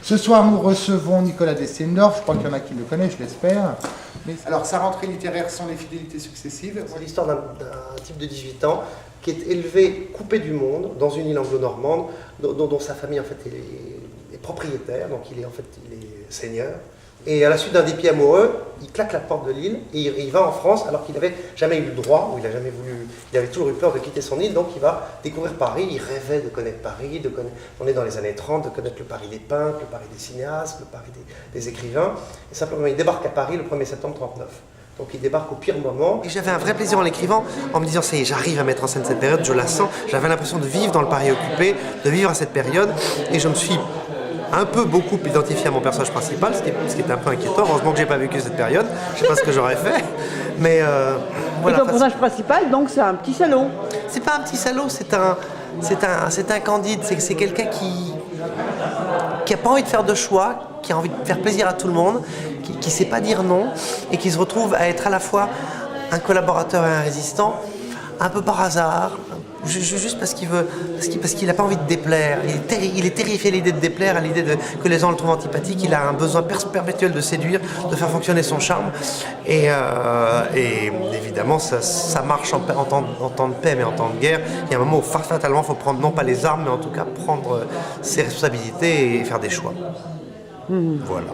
Ce soir, nous recevons Nicolas Destendorf. Je crois qu'il y en a qui le connaissent, je l'espère. Alors, sa rentrée littéraire sont les fidélités successives. C'est l'histoire d'un type de 18 ans qui est élevé, coupé du monde, dans une île anglo-normande, dont sa famille en fait est propriétaire, donc il est seigneur. Et à la suite d'un dépit amoureux, il claque la porte de l'île et il va en France alors qu'il n'avait jamais eu le droit, ou il avait toujours eu peur de quitter son île, donc il va découvrir Paris, il rêvait de connaître Paris, on est dans les années 30, de connaître le Paris des peintres, le Paris des cinéastes, le Paris des écrivains. Et simplement, il débarque à Paris le 1er septembre 1939. Donc il débarque au pire moment. Et j'avais un vrai plaisir en l'écrivant, en me disant, ça y est, j'arrive à mettre en scène cette période, je la sens. J'avais l'impression de vivre dans le Paris occupé, de vivre à cette période, et je me suis beaucoup identifié à mon personnage principal, ce qui était un peu inquiétant. Heureusement que j'ai pas vécu cette période, je sais pas ce que j'aurais fait, mais voilà. Et ton personnage principal, donc, c'est un petit salaud. C'est pas un petit salaud, c'est un candide, c'est quelqu'un qui a pas envie de faire de choix, qui a envie de faire plaisir à tout le monde, qui sait pas dire non, et qui se retrouve à être à la fois un collaborateur et un résistant, un peu par hasard, juste parce qu'il n'a pas envie de déplaire. Il est terrifié à l'idée de déplaire, à l'idée que les gens le trouvent antipathique. Il a un besoin perpétuel de séduire, de faire fonctionner son charme. Et évidemment, ça marche en temps de paix, mais en temps de guerre, il y a un moment où fatalement, il faut prendre non pas les armes, mais en tout cas prendre ses responsabilités et faire des choix. Voilà.